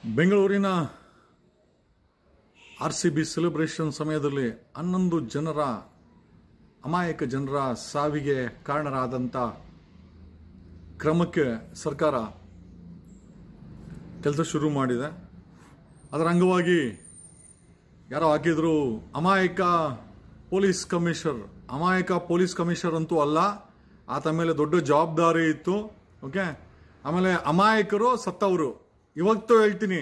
ಬೆಂಗಳೂರಿನ RCB celebration ಸಮಯದಲ್ಲಿ 11 ಜನರ ಅಮಾಯಕ ಜನರ ಸಾವಿಗೆ ಕಾರಣರಾದಂಥ ಕ್ರಮಕ್ಕೆ ಸರ್ಕಾರ ಕೆಲಸ ಶುರು ಮಾಡಿದೆ. ಅದರ ಅಂಗವಾಗಿ ಯಾರೋ ಹಾಕಿದ್ರು ಅಮಾಯಕ ಪೊಲೀಸ್ ಕಮಿಷನರ್ ಅಂತೂ ಅಲ್ಲ, ಆತ ಮೇಲೆ ದೊಡ್ಡ ಜವಾಬ್ದಾರಿ ಇತ್ತು. ಓಕೆ, ಆಮೇಲೆ ಅಮಾಯಕರು ಸತ್ತವರು. ಇವತ್ತು ಹೇಳ್ತೀನಿ,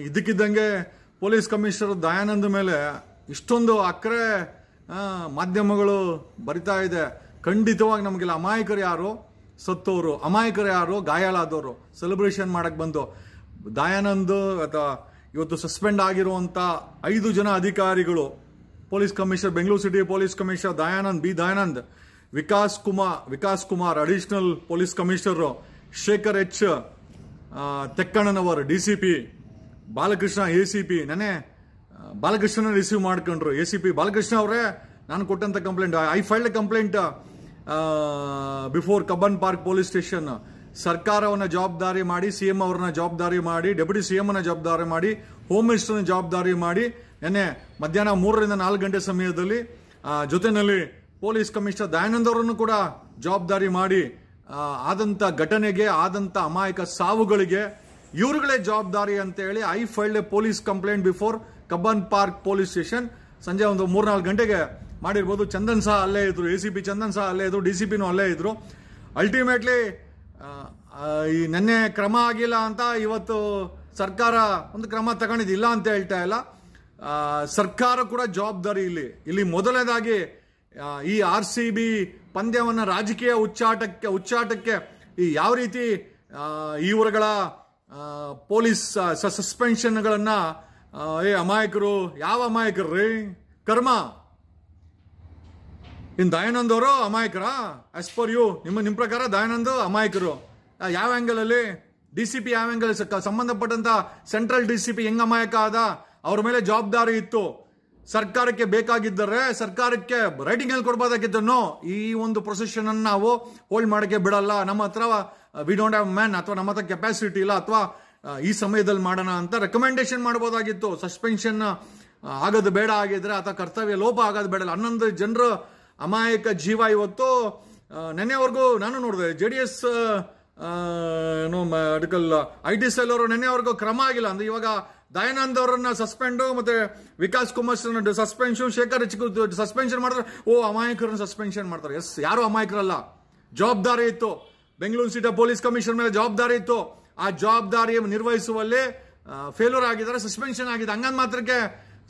ಇದಕ್ಕಿದ್ದಂಗೆ ಪೊಲೀಸ್ ಕಮಿಷನರ್ ದಯಾನಂದ್ ಮೇಲೆ ಇಷ್ಟೊಂದು ಅಕ್ರೆ ಮಾಧ್ಯಮಗಳು ಬರಿತಾ ಇದೆ. ಖಂಡಿತವಾಗಿ ನಮಗೆಲ್ಲ ಅಮಾಯಕರು ಯಾರು, ಸತ್ತವರು, ಅಮಾಯಕರು ಯಾರು, ಗಾಯಾಳಾದವರು ಸೆಲೆಬ್ರೇಷನ್ ಮಾಡಕ್ಕೆ ಬಂದು ದಯಾನಂದ್ ಅಥವಾ ಇವತ್ತು ಸಸ್ಪೆಂಡ್ ಆಗಿರುವಂಥ 5 ಜನ ಅಧಿಕಾರಿಗಳು, police commissioner, Bengaluru city police commissioner Dayanand, Vikas Kumar additional police commissioner, Shekhar H Tekkannanavar DCP, Balakrishna ACP. ನೆನೆ ಬಾಲಕೃಷ್ಣನ ರಿಸೀವ್ ಮಾಡ್ಕೊಂಡ್ರು. ACP ಬಾಲಕೃಷ್ಣ ಅವರೇ, ನಾನು ಕೊಟ್ಟಂತ complaint, I filed complaint before Cubbon Park police station. ಸರ್ಕಾರವನ್ನ ಜವಾಬ್ದಾರಿ ಮಾಡಿ, CM ಅವರನ್ನ ಜವಾಬ್ದಾರಿ ಮಾಡಿ, ಡೆಪ್ಯೂಟಿ CM ನ ಜವಾಬ್ದಾರಿ ಮಾಡಿ, ಹೋಮ್ ಮಿನಿಸ್ಟರ್ನ ಜವಾಬ್ದಾರಿ ಮಾಡಿ, ನೆನ್ನೆ ಮಧ್ಯಾಹ್ನ 3 ರಿಂದ 4 ಗಂಟೆ ಸಮಯದಲ್ಲಿ ಜೊತೆಯಲ್ಲಿ ಪೊಲೀಸ್ ಕಮಿಷನರ್ ದಯಾನಂದ್ ಅವರನ್ನು ಕೂಡ ಜವಾಬ್ದಾರಿ ಮಾಡಿ ಆದಂತ ಘಟನೆಗೆ, ಆದಂತ ಅಮಾಯಕ ಸಾವುಗಳಿಗೆ ಇವರುಗಳೇ ಜವಾಬ್ದಾರಿ ಅಂತ ಹೇಳಿ I filed A police complaint before Cubbon Park police station. ಸಂಜೆ ಒಂದು 3-4 ಗಂಟೆಗೆ ಮಾಡಿರ್ಬೋದು. ಚಂದನ್ ಸಹ ಅಲ್ಲೇ ಇದ್ರು, ACP ಚಂದನ್ ಸಹ ಅಲ್ಲೇ ಇದ್ರು, DCPನೂ ಅಲ್ಲೇ ಇದ್ರು. ಅಲ್ಟಿಮೇಟ್ಲಿ ಈ ನೆನ್ನೆ ಕ್ರಮ ಆಗಿಲ್ಲ ಅಂತ ಇವತ್ತು ಸರ್ಕಾರ ಒಂದು ಕ್ರಮ ತಗೊಂಡಿದ್ದಿಲ್ಲ ಅಂತ ಹೇಳ್ತಾ ಇಲ್ಲ. ಸರ್ಕಾರ ಕೂಡ ಜವಾಬ್ದಾರಿ ಇಲ್ಲಿ ಮೊದಲನೇದಾಗಿ ಈ RCB ಪಂದ್ಯವನ್ನ ರಾಜಕೀಯ ಉಚ್ಚಾಟಕ್ಕೆ ಈ ಯಾವ ರೀತಿ ಇವರುಗಳ ಪೊಲೀಸ್ ಸಸ್ಪೆನ್ಷನ್ಗಳನ್ನ ಅಮಾಯಕರು, ಯಾವ ಅಮಾಯಕರು ರೀ, ಕರ್ಮ. ಇನ್ ದಯಾನಂದ್ ಅವರು ಅಮಾಯಕರ? ಆಸ್ ಪರ್ ಯು, ನಿಮ್ ಪ್ರಕಾರ ದಯಾನಂದ್ ಅಮಾಯಕರು ಯಾವ ಆಂಗಲ್ ಅಲ್ಲಿ? DCP ಯಾವ ಆಂಗಲ್? ಸಂಬಂಧಪಟ್ಟಂತ ಸೆಂಟ್ರಲ್ DCP ಹೆಂಗ್ ಅಮಾಯಕ ಆದ? ಅವ್ರ ಮೇಲೆ ಜವಾಬ್ದಾರಿ ಇತ್ತು. ಸರ್ಕಾರಕ್ಕೆ ಬೇಕಾಗಿದ್ದರೆ ಸರ್ಕಾರಕ್ಕೆ ರೈಟಿಂಗ್ ಅಲ್ಲಿ ಕೊಡ್ಬೋದಾಗಿತ್ತು. ನೋ, ಈ ಒಂದು ಪ್ರೊಸೆಷನ್ ಅನ್ನು ನಾವು ಹೋಲ್ಡ್ ಮಾಡಕ್ಕೆ ಬಿಡಲ್ಲ, ನಮ್ಮ ಹತ್ರ ವಿ ಡೋಂಟ್ ಹ್ಯಾವ್ ಮ್ಯಾನ್, ಅಥವಾ ನಮ್ಮ ಹತ್ರ ಕೆಪಾಸಿಟಿ ಇಲ್ಲ, ಅಥವಾ ಈ ಸಮಯದಲ್ಲಿ ಮಾಡೋಣ ಅಂತ ರೆಕಮೆಂಡೇಶನ್ ಮಾಡಬಹುದಾಗಿತ್ತು. ಸಸ್ಪೆನ್ಷನ್ ಆಗೋದು ಬೇಡ ಆಗಿದ್ರೆ, ಅಥವಾ ಕರ್ತವ್ಯ ಲೋಪ ಆಗೋದು ಬೇಡ. 11 ಜನರ ಅಮಾಯಕ ಜೀವ ಇವತ್ತು ನೆನ್ನೆವರೆಗೂ ನಾನು ನೋಡಿದೆ. JDS IT ಸೆಲ್ ಅವರು ನೆನ್ನೆವರೆಗೂ ಕ್ರಮ ಆಗಿಲ್ಲ ಅಂದ್ರೆ, ಇವಾಗ ದಯಾನಂದ್ ಅವರನ್ನ ಸಸ್ಪೆಂಡ್, ಮತ್ತೆ Vikas Kumar suspension, Shekhar H suspension ಮಾಡ್ತಾರೆ. ಅಮಾಯಕರನ್ನ ಸಸ್ಪೆನ್ಷನ್ ಮಾಡ್ತಾರೆ. ಎಸ್, ಯಾರು ಅಮಾಯಕರಲ್ಲ, ಜವಾಬ್ದಾರಿ ಇತ್ತು. ಬೆಂಗಳೂರು ಸಿಟಿ ಪೊಲೀಸ್ ಕಮಿಷನರ್ ಮೇಲೆ ಜವಾಬ್ದಾರಿ ಇತ್ತು. ಆ ಜವಾಬ್ದಾರಿ ನಿರ್ವಹಿಸುವಲ್ಲಿ ಫೇಲ್ಯೂರ್ ಆಗಿದ್ದಾರೆ, ಸಸ್ಪೆನ್ಷನ್ ಆಗಿದೆ. ಹಂಗಂದ್ ಮಾತ್ರಕ್ಕೆ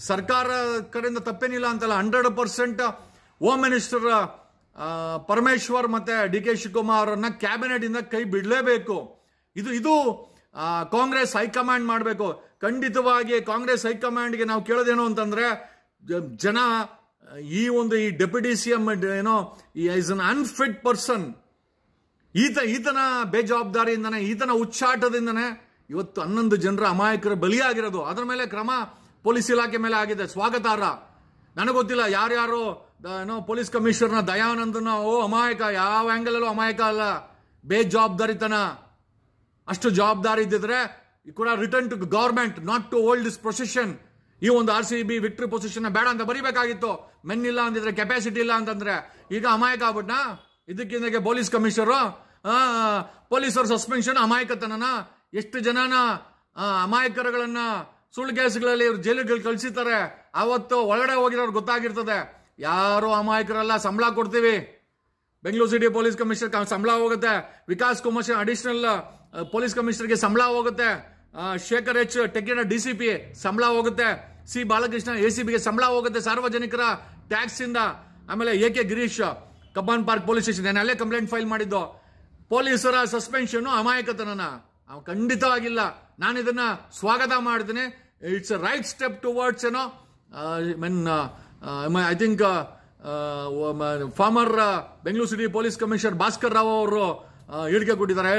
ಸರ್ಕಾರ ಕಡೆಯಿಂದ ತಪ್ಪೇನಿಲ್ಲ ಅಂತಲ್ಲ. 100% ಹೋಮ್ ಮಿನಿಸ್ಟರ್ ಪರಮೇಶ್ವರ್ ಮತ್ತೆ DK ಶಿವಕುಮಾರ್ ಅವರನ್ನ ಕ್ಯಾಬಿನೆಟ್ ಇಂದ ಕೈ ಬಿಡಲೇಬೇಕು. ಇದು ಕಾಂಗ್ರೆಸ್ ಹೈಕಮಾಂಡ್ ಮಾಡಬೇಕು. ಖಂಡಿತವಾಗಿ ಕಾಂಗ್ರೆಸ್ ಹೈಕಮಾಂಡ್ಗೆ ನಾವು ಕೇಳೋದೇನು ಅಂತಂದ್ರೆ, ಜನ ಈ deputy CM is an unfit person. ಈತನ ಬೇಜವಾಬ್ದಾರಿಯಿಂದನೇ, ಈತನ ಉಚ್ಚಾಟದಿಂದನೇ ಇವತ್ತು 11 ಜನರ ಅಮಾಯಕರ ಬಲಿಯಾಗಿರೋದು. ಅದರ ಮೇಲೆ ಕ್ರಮ ಪೊಲೀಸ್ ಇಲಾಖೆ ಮೇಲೆ ಆಗಿದೆ, ಸ್ವಾಗತಾರ್ಹ. ನನಗೆ ಗೊತ್ತಿಲ್ಲ ಯಾರ್ಯಾರು ಪೊಲೀಸ್ ಕಮಿಷನರ್ನ ದಯಾನಂದನ ಅಮಾಯಕ, ಯಾವ ಆಂಗಲ್ ಅಲ್ಲೂ ಅಮಾಯಕ ಅಲ್ಲ, ಬೇಜವಾಬ್ದಾರಿತನ. ಅಷ್ಟು ಜವಾಬ್ದಾರಿ ಇದ್ದಿದ್ರೆ ಕೂಡ return to government, not to hold this procession. ಈ ಒಂದು RCB ವಿಕ್ಟರಿ ಪೊಸಿಷನ್ ಬೇಡ ಅಂತ ಬರಿಬೇಕಾಗಿತ್ತು. ಮೆನ್ ಇಲ್ಲ ಅಂದಿದ್ರೆ, ಕೆಪಾಸಿಟಿ ಇಲ್ಲ ಅಂತಂದ್ರೆ. ಈಗ ಅಮಾಯಕ ಆಗ್ಬಿಟ್ನ. ಇದಕ್ಕಿಂತ ಪೊಲೀಸ್ ಕಮಿಷನರು, ಪೊಲೀಸರು ಸಸ್ಪೆನ್ಷನ್, ಅಮಾಯಕತನನ. ಎಷ್ಟು ಜನನ ಅಮಾಯಕರುಗಳನ್ನ ಸುಳ್ಳು ಕೇಸುಗಳಲ್ಲಿ ಜೈಲಿಗೆ ಕಳಿಸಿರ್ತಾರೆ. ಅವತ್ತು ಒಳಗಡೆ ಹೋಗಿರೋರು ಗೊತ್ತಾಗಿರ್ತದೆ. ಯಾರು ಅಮಾಯಕರಲ್ಲ, ಸಂಬಳ ಕೊಡ್ತೀವಿ. ಬೆಂಗಳೂರು ಸಿಟಿ ಪೊಲೀಸ್ ಕಮಿಷನರ್ ಸಂಬಳ ಹೋಗುತ್ತೆ, ವಿಕಾಸ್ ಕುಮಾರ್ ಅಡಿಷನಲ್ ಪೊಲೀಸ್ ಕಮಿಷನರ್ಗೆ ಸಂಬಳ ಹೋಗುತ್ತೆ, ಶೇಖರ್ ಎಚ್ ಟೆಕ್ಕಿನ DCP ಸಂಬಳ ಹೋಗುತ್ತೆ, C ಬಾಲಕೃಷ್ಣ ACBಗೆ ಸಂಬಳ ಹೋಗುತ್ತೆ ಸಾರ್ವಜನಿಕರ ಟ್ಯಾಕ್ಸ್ ಇಂದ. ಆಮೇಲೆ AK Girish Cubbon Park police station, ನಾನು ಅಲ್ಲೇ ಕಂಪ್ಲೇಂಟ್ ಫೈಲ್ ಮಾಡಿದ್ದು. ಪೊಲೀಸರ ಸಸ್ಪೆನ್ಷನ್ ಅಮಾಯಕತನನ ಖಂಡಿತವಾಗಿಲ್ಲ. ನಾನು ಇದನ್ನ ಸ್ವಾಗತ ಮಾಡ್ತೀನಿ. It's a right step towards I think farmer Bengaluru city police commissioner Bhaskar Rao ಅವರು ಹೇಳಿಕೆ ಕೊಟ್ಟಿದ್ದಾರೆ.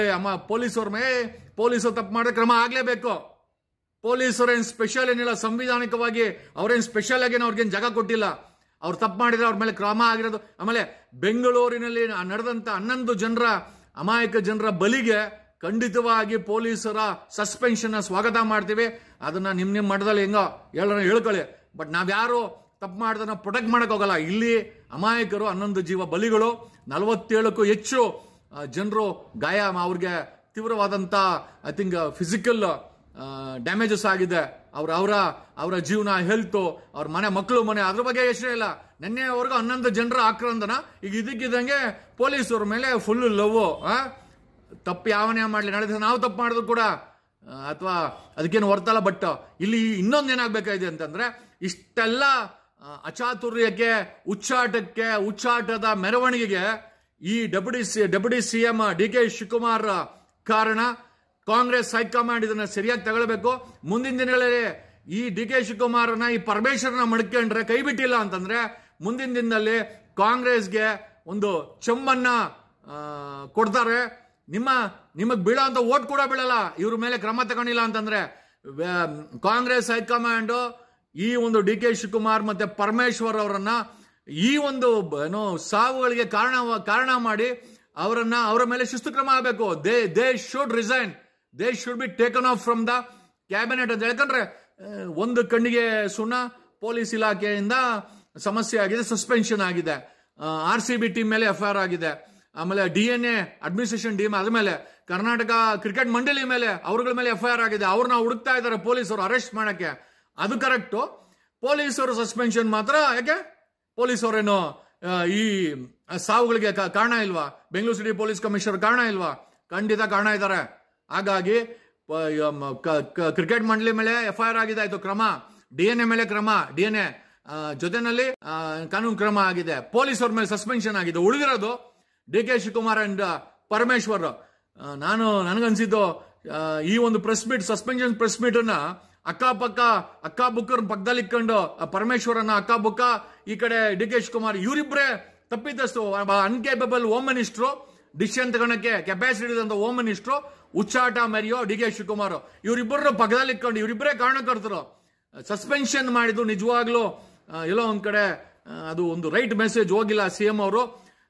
ಪೊಲೀಸರು ತಪ್ಪು ಮಾಡಿದ್ರೆ ಕ್ರಮ ಆಗ್ಲೇಬೇಕು. ಪೊಲೀಸರೇನು ಸ್ಪೆಷಲ್ ಏನಿಲ್ಲ, ಸಂವಿಧಾನಿಕವಾಗಿ ಅವ್ರೇನು ಸ್ಪೆಷಲ್ ಆಗಿ ಅವ್ರಿಗೇನು ಜಾಗ ಕೊಟ್ಟಿಲ್ಲ. ಅವ್ರು ತಪ್ಪು ಮಾಡಿದ್ರೆ ಅವ್ರ ಮೇಲೆ ಕ್ರಮ ಆಗಿರೋದು. ಆಮೇಲೆ ಬೆಂಗಳೂರಿನಲ್ಲಿ ನಡೆದಂತ 11 ಜನರ ಅಮಾಯಕ ಜನರ ಬಲಿಗೆ ಖಂಡಿತವಾಗಿ ಪೊಲೀಸರ ಸಸ್ಪೆನ್ಷನ್ ಸ್ವಾಗತ ಮಾಡ್ತೀವಿ. ಅದನ್ನ ನಿಮ್ಮ ಮಠದಲ್ಲಿ ಹೆಂಗೋ ಹೇಳ್ಕೊಳ್ಳಿ. ಬಟ್ ನಾವ್ಯಾರು ತಪ್ಪು ಮಾಡ್ದನ್ನ ಪ್ರೊಟೆಕ್ಟ್ ಮಾಡಕ್ ಹೋಗಲ್ಲ. ಇಲ್ಲಿ ಅಮಾಯಕರು 11 ಜೀವ ಬಲಿಗಳು, 47ಕ್ಕೂ ಹೆಚ್ಚು ಜನರು ಗಾಯ, ಅವ್ರಿಗೆ ತೀವ್ರವಾದಂತ ಐ ಥಿಂಕ್ ಫಿಸಿಕಲ್ ಡ್ಯಾಮೇಜಸ್ ಆಗಿದೆ. ಅವರ ಜೀವನ, ಹೆಲ್ತ್, ಅವ್ರ ಮಕ್ಕಳು ಮನೆ, ಅದ್ರ ಬಗ್ಗೆ ಯೋಚನೆ ಇಲ್ಲ. ನಿನ್ನೆವರೆಗೂ 11 ಜನರ ಆಕ್ರಂದನ, ಈಗ ಇದಕ್ಕಿದ್ದಂಗೆ ಪೊಲೀಸರ ಮೇಲೆ ಫುಲ್ ಲವ್. ತಪ್ಪು ಯಾವನೇ ಮಾಡಲಿ, ನಾಳೆ ದಿವಸ ನಾವು ತಪ್ಪು ಮಾಡಿದ್ರು ಕೂಡ ಅಥವಾ ಅದಕ್ಕೇನು ಹೊರ್ತಲ್ಲ. ಬಟ್ ಇಲ್ಲಿ ಇನ್ನೊಂದು ಏನಾಗಬೇಕಾಗಿದೆ ಅಂತಂದ್ರೆ, ಇಷ್ಟೆಲ್ಲ ಅಚಾತುರ್ಯಕ್ಕೆ, ಹುಚ್ಚಾಟದ ಮೆರವಣಿಗೆಗೆ ಈ ಡೆಪ್ಯೂಟಿ ಸಿಎಂ DK ಶಿವಕುಮಾರ್ ಕಾರಣ. ಕಾಂಗ್ರೆಸ್ ಹೈಕಮಾಂಡ್ ಇದನ್ನ ಸರಿಯಾಗಿ ತಗೊಳ್ಬೇಕು. ಮುಂದಿನ ದಿನಗಳಲ್ಲಿ ಈ DK ಶಿವಕುಮಾರ್ನ, ಈ ಪರಮೇಶ್ವರನ ಮಡ್ಕೊಂಡ್ರೆ, ಕೈ ಬಿಟ್ಟಿಲ್ಲ ಅಂತಂದ್ರೆ ಮುಂದಿನ ದಿನದಲ್ಲಿ ಕಾಂಗ್ರೆಸ್ಗೆ ಒಂದು ಚೆಮ್ಮನ್ನ ಕೊಡ್ತಾರೆ. ನಿಮಗ್ ಬೀಳೋ ಅಂತ ಓಟ್ ಕೂಡ ಬೀಳಲ್ಲ ಇವ್ರ ಮೇಲೆ ಕ್ರಮ ತಗೊಂಡಿಲ್ಲ ಅಂತಂದ್ರೆ. ಕಾಂಗ್ರೆಸ್ ಹೈಕಮಾಂಡ್ ಈ ಒಂದು DK ಶಿವಕುಮಾರ್ ಮತ್ತೆ ಪರಮೇಶ್ವರ್ ಅವರನ್ನ ಈ ಒಂದು ಸಾವುಗಳಿಗೆ ಕಾರಣ ಮಾಡಿ ಅವರ ಮೇಲೆ ಶಿಸ್ತು ಕ್ರಮ ಆಗಬೇಕು. They should resign, they should be taken off from the cabinet ಅಂತ ಹೇಳ್ಕೊಂಡ್ರೆ, ಒಂದು ಕಣ್ಣಿಗೆ ಸುಣ್ಣ. ಪೊಲೀಸ್ ಇಲಾಖೆಯಿಂದ ಸಮಸ್ಯೆ ಆಗಿದೆ, ಸಸ್ಪೆನ್ಷನ್ ಆಗಿದೆ. RCB ಟೀಮ್ ಮೇಲೆ FIR ಆಗಿದೆ. ಆಮೇಲೆ DNA ಅಡ್ಮಿನಿಸ್ಟ್ರೇಷನ್ ಟೀಮ್, ಆದ್ಮೇಲೆ ಕರ್ನಾಟಕ ಕ್ರಿಕೆಟ್ ಮಂಡಳಿ ಮೇಲೆ, ಅವ್ರಗಳ ಮೇಲೆ FIR ಆಗಿದೆ. ಅವ್ರನ್ನ ಹುಡುಕ್ತಾ ಇದ್ದಾರೆ ಪೊಲೀಸರು ಅರೆಸ್ಟ್ ಮಾಡಕ್ಕೆ. ಅದು ಕರೆಕ್ಟು. ಪೊಲೀಸರು ಸಸ್ಪೆನ್ಷನ್ ಮಾತ್ರ ಯಾಕೆ? ಪೊಲೀಸರೇನು ಈ ಸಾವುಗಳಿಗೆ ಕಾರಣ ಇಲ್ವಾ? ಬೆಂಗಳೂರು ಸಿಟಿ ಪೊಲೀಸ್ ಕಮಿಷನರ್ ಕಾರಣ ಇಲ್ವಾ? ಖಂಡಿತ ಕಾರಣ ಇದ್ದಾರೆ. ಹಾಗಾಗಿ ಕ್ರಿಕೆಟ್ ಮಂಡಳಿ ಮೇಲೆ FIR ಆಗಿದೆ, ಆಯ್ತು ಕ್ರಮ. DNA ಮೇಲೆ ಕ್ರಮ, DNA ಜೊತೆನಲ್ಲಿ ಕಾನೂನು ಕ್ರಮ ಆಗಿದೆ. ಪೊಲೀಸರ ಮೇಲೆ ಸಸ್ಪೆನ್ಷನ್ ಆಗಿದೆ. ಉಳಿದಿರೋದು DK ಶಿವಕುಮಾರ್ ಅಂಡ್ ಪರಮೇಶ್ವರ್. ನನಗನ್ಸಿದ್ದು ಈ ಒಂದು press meet, suspension press meet ಅನ್ನ ಅಕ್ಕ ಬುಕ್ಕರ್ ಪಕ್ಕದಲ್ಲಿ ಇಟ್ಕೊಂಡು, ಪರಮೇಶ್ವರನ ಅಕ್ಕ ಬುಕ್ಕ, ಈ ಕಡೆ DK ಶಿವಕುಮಾರ್, ಇವರಿಬ್ಬರೇ ತಪ್ಪಿದಷ್ಟು ಅನ್ಕೇಪಬಲ್ ಹೋಮ್ ಮಿನಿಸ್ಟ್ರು, ಡಿಸಿಷನ್ ತಗೊಳಕ್ಕೆ ಕೆಪಾಸಿಟಿ ಇದ್ದಂತ ಹೋಮ್ ಮಿನಿಸ್ಟ್ರು, ಹುಚ್ಚಾಟ ಮೆರಿಯೋ DK ಶಿವಕುಮಾರ್, ಇವರಿಬ್ಬರು ಪಕ್ಕದಲ್ಲಿ ಇಟ್ಕೊಂಡು ಇವರಿಬ್ಬರೇ ಕಾರಣಕರ್ತರು. ಸಸ್ಪೆನ್ಷನ್ ಮಾಡಿದ್ದು ನಿಜವಾಗ್ಲೂ ಎಲ್ಲೋ ಒಂದ್ ಕಡೆ ಅದು ಒಂದು ರೈಟ್ ಮೆಸೇಜ್ ಹೋಗಿಲ್ಲ CM ಅವರು.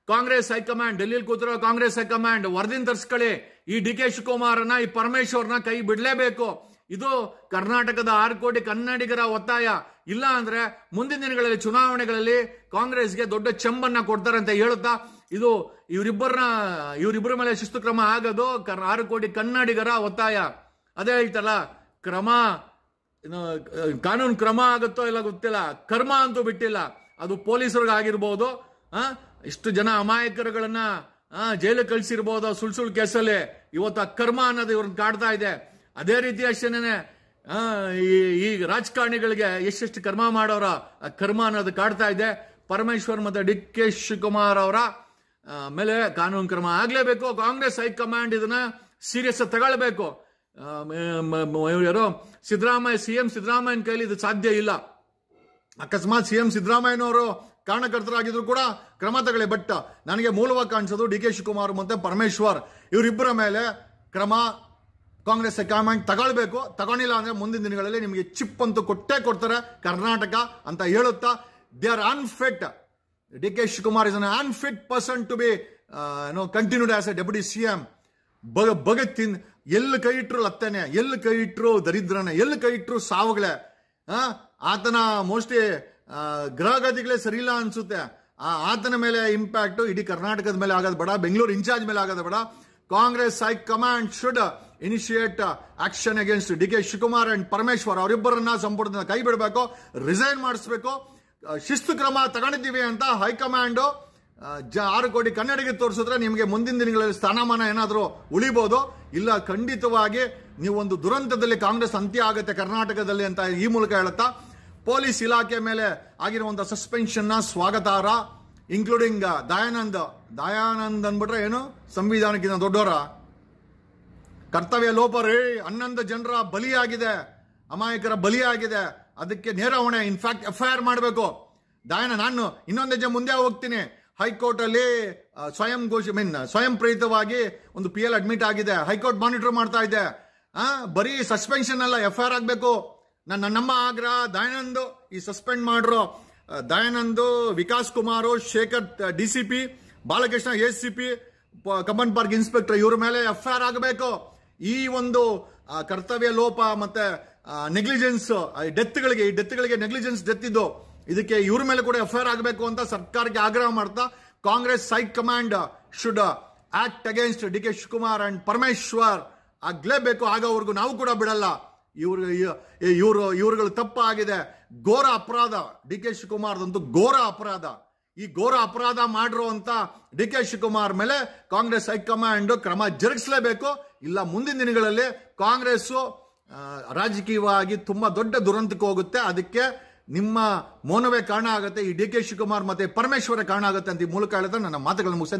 ಕಾಂಗ್ರೆಸ್ ಹೈಕಮಾಂಡ್, ಡೆಲ್ಲಿಯಲ್ಲಿ ಕೂತಿರೋ ಕಾಂಗ್ರೆಸ್ ಹೈಕಮಾಂಡ್ ವರದಿನ ತರಿಸ್ಕೊಳ್ಳಿ. ಈ DK ಶಿವಕುಮಾರ್ನ, ಈ ಪರಮೇಶ್ವರ್ನ ಕೈ ಬಿಡಲೇಬೇಕು. ಇದು ಕರ್ನಾಟಕದ 6 ಕೋಟಿ ಕನ್ನಡಿಗರ ಒತ್ತಾಯ. ಇಲ್ಲ ಅಂದ್ರೆ ಮುಂದಿನ ದಿನಗಳಲ್ಲಿ ಚುನಾವಣೆಗಳಲ್ಲಿ ಕಾಂಗ್ರೆಸ್ಗೆ ದೊಡ್ಡ ಚೆಂಬನ್ನ ಕೊಡ್ತಾರೆ ಅಂತ ಹೇಳುತ್ತಾ, ಇದು ಇವರಿಬ್ಬರ ಮೇಲೆ ಶಿಸ್ತು ಕ್ರಮ ಆಗೋದು 6 ಕೋಟಿ ಕನ್ನಡಿಗರ ಒತ್ತಾಯ. ಅದೇ ಹೇಳ್ತಲ್ಲ, ಕಾನೂನು ಕ್ರಮ ಆಗುತ್ತೋ ಇಲ್ಲ ಗೊತ್ತಿಲ್ಲ, ಕರ್ಮ ಅಂತೂ ಬಿಟ್ಟಿಲ್ಲ. ಅದು ಪೊಲೀಸರಿಗೆ ಆಗಿರ್ಬೋದು, ಇಷ್ಟು ಜನ ಅಮಾಯಕರುಗಳನ್ನ ಜೈಲು ಕಳಿಸಿರ್ಬೋದು ಸುಳ್ಳು ಕೇಸಲ್ಲಿ. ಇವತ್ತು ಕರ್ಮ ಅನ್ನೋದು ಇವ್ರನ್ನ ಕಾಡ್ತಾ ಇದೆ. ಅದೇ ರೀತಿ ಅಷ್ಟೇನೆ ಈ ರಾಜಕಾರಣಿಗಳಿಗೆ ಎಷ್ಟೆಷ್ಟು ಕರ್ಮ ಮಾಡೋರ ಕರ್ಮ ಅನ್ನೋದು ಕಾಡ್ತಾ ಇದೆ. ಪರಮೇಶ್ವರ್ ಮತ್ತೆ DK ಶಿವಕುಮಾರ್ ಅವರ ಮೇಲೆ ಕಾನೂನು ಕ್ರಮ ಆಗ್ಲೇಬೇಕು. ಕಾಂಗ್ರೆಸ್ ಹೈಕಮಾಂಡ್ ಇದನ್ನ ಸೀರಿಯಸ್ ತಗೊಳ್ಬೇಕು. ಯಾರೋ CM ಸಿದ್ದರಾಮಯ್ಯನ ಕೈಲಿ ಇದು ಸಾಧ್ಯ ಇಲ್ಲ. ಅಕಸ್ಮಾತ್ CM ಸಿದ್ದರಾಮಯ್ಯನವರು ಕಾರಣಕರ್ತರಾಗಿದ್ರು ಕೂಡ ಕ್ರಮ ತಗೊಳ್ಳಿ. ಬಟ್ ನನಗೆ ಮೂಲವಾಗಿ ಕಾಣಿಸೋದು DK ಶಿವಕುಮಾರ್ ಮತ್ತೆ ಪರಮೇಶ್ವರ್ ಇವರಿಬ್ಬರ ಮೇಲೆ ಕ್ರಮ ಕಾಂಗ್ರೆಸ್ ಹೈಕಮಾಂಡ್ ತಗೊಳ್ಬೇಕು. ತಗೊಂಡಿಲ್ಲ ಅಂದ್ರೆ ಮುಂದಿನ ದಿನಗಳಲ್ಲಿ ನಿಮಗೆ ಚಿಪ್ ಅಂತೂ ಕೊಡ್ತಾರೆ ಕರ್ನಾಟಕ ಅಂತ ಹೇಳುತ್ತಾ, they are unfit. DK Shivakumar is an unfit person to be continued as a deputy CM. Bhagat ಎಲ್ಲಿ ಕೈ ಇಟ್ರು ಲತ್ತನೆ, ಎಲ್ಲಿ ಕೈ ಇಟ್ರು ದರಿದ್ರನೆ, ಎಲ್ಲಿ ಕೈ ಇಟ್ರು ಸಾವುಗಳೇ. ಆತನ ಮೋಸ್ಟ್ಲಿ ಗ್ರಹಗತಿಗಳೇ ಸರಿಯಿಲ್ಲ ಅನ್ಸುತ್ತೆ. ಆತನ ಮೇಲೆ ಇಂಪ್ಯಾಕ್ಟ್ ಇಡೀ ಕರ್ನಾಟಕದ ಮೇಲೆ ಆಗೋದು ಬೇಡ, ಬೆಂಗಳೂರು ಇನ್ಚಾರ್ಜ್ ಮೇಲೆ ಆಗೋದು ಬೇಡ. Congress high command should initiate action against DK Shivakumar and Parameshwar. ಅವರಿಬ್ಬರನ್ನ ಸಂಪುಟದಿಂದ ಕೈ ಬಿಡಬೇಕು, ರಿಸೈನ್ ಮಾಡಿಸ್ಬೇಕು. ಶಿಸ್ತು ಕ್ರಮ ತಗೊಂಡಿದ್ದೀವಿ ಅಂತ ಹೈಕಮಾಂಡ್ 6 ಕೋಟಿ ಕನ್ನಡಿಗೆ ತೋರಿಸಿದ್ರೆ ನಿಮಗೆ ಮುಂದಿನ ದಿನಗಳಲ್ಲಿ ಸ್ಥಾನಮಾನ ಏನಾದರೂ ಉಳಿಬಹುದು. ಇಲ್ಲ, ಖಂಡಿತವಾಗಿ ನೀವು ಒಂದು ದುರಂತದಲ್ಲಿ ಕಾಂಗ್ರೆಸ್ ಅಂತ್ಯ ಆಗುತ್ತೆ ಕರ್ನಾಟಕದಲ್ಲಿ ಅಂತ ಈ ಮೂಲಕ ಹೇಳುತ್ತಾ, ಪೊಲೀಸ್ ಇಲಾಖೆ ಮೇಲೆ ಆಗಿರುವಂತಹ ಸಸ್ಪೆನ್ಷನ್ ಸ್ವಾಗತಾರ್ಹ. ಇನ್ಕ್ಲೂಡಿಂಗ್ ದಯಾನಂದ್ ಅಂದ್ಬಿಟ್ರೆ ಏನು ಸಂವಿಧಾನಕ್ಕಿಂತ ದೊಡ್ಡವರ? ಕರ್ತವ್ಯ ಲೋಪ ರೀ. 11 ಜನರ ಬಲಿಯಾಗಿದೆ, ಅಮಾಯಕರ ಬಲಿಯಾಗಿದೆ. ಅದಕ್ಕೆ ನೇರ ಹೊಣೆ. ಇನ್ಫ್ಯಾಕ್ಟ್ FIR ಮಾಡಬೇಕು. ನಾನು ಇನ್ನೊಂದು ಹೆಜ್ಜೆ ಮುಂದೆ ಹೋಗ್ತೀನಿ. ಹೈಕೋರ್ಟ್ ಅಲ್ಲಿ ಸ್ವಯಂ ಪ್ರೇರಿತವಾಗಿ ಒಂದು PL ಅಡ್ಮಿಟ್ ಆಗಿದೆ. ಹೈಕೋರ್ಟ್ ಮಾನಿಟರ್ ಮಾಡ್ತಾ ಇದೆ. ಬರೀ ಸಸ್ಪೆನ್ಷನ್ ಅಲ್ಲ, FIR ಆಗಬೇಕು. ನಮ್ಮ ಆಗ್ರಹ ದಯಾನಂದ್ ಈ ಸಸ್ಪೆಂಡ್ ಮಾಡ್ರು. Dayanand, Vikas Kumar, Shekhar DCP, Balakrishna ACP, Cubbon Park inspector ಇವ್ರ ಮೇಲೆ FIR ಆಗಬೇಕು. ಈ ಒಂದು ಕರ್ತವ್ಯ ಲೋಪ ಮತ್ತೆ ನೆಗ್ಲಿಜೆನ್ಸ್ ಡೆತ್ಗಳಿಗೆ ನೆಗ್ಲಿಜೆನ್ಸ್ ಡೆತ್ ಇದ್ದು ಇದಕ್ಕೆ ಇವ್ರ ಮೇಲೆ ಕೂಡ FIR ಆಗಬೇಕು ಅಂತ ಸರ್ಕಾರಕ್ಕೆ ಆಗ್ರಹ ಮಾಡ್ತಾ Congress high command should act against DK Shivakumar and Parameshwar ಆಗ್ಲೇಬೇಕು. ಆಗೋವರೆಗೂ ನಾವು ಕೂಡ ಬಿಡಲ್ಲ. ಇವ್ರುಗಳು ತಪ್ಪಾಗಿದೆ, ಘೋರ ಅಪರಾಧ. DK ಶಿವಕುಮಾರ್ದಂತೂ ಘೋರ ಅಪರಾಧ. ಈ ಘೋರ ಅಪರಾಧ ಮಾಡಿರುವಂತ DK ಶಿವಕುಮಾರ್ ಮೇಲೆ ಕಾಂಗ್ರೆಸ್ ಹೈಕಮಾಂಡ್ ಕ್ರಮ ಜರುಗಿಸಲೇಬೇಕು. ಇಲ್ಲ ಮುಂದಿನ ದಿನಗಳಲ್ಲಿ ಕಾಂಗ್ರೆಸ್ ರಾಜಕೀಯವಾಗಿ ತುಂಬಾ ದೊಡ್ಡ ದುರಂತಕ್ಕೆ ಹೋಗುತ್ತೆ. ಅದಕ್ಕೆ ನಿಮ್ಮ ಮೌನವೇ ಕಾರಣ ಆಗುತ್ತೆ. ಈ DK ಶಿವಕುಮಾರ್ ಮತ್ತೆ ಪರಮೇಶ್ವರ ಕಾರಣ ಆಗುತ್ತೆ ಅಂತ ಈ ಮೂಲಕ ಹೇಳಿದ್ರೆ ನನ್ನ ಮಾತುಗಳನ್ನು ಮುಗಿಸ್ತೇನೆ.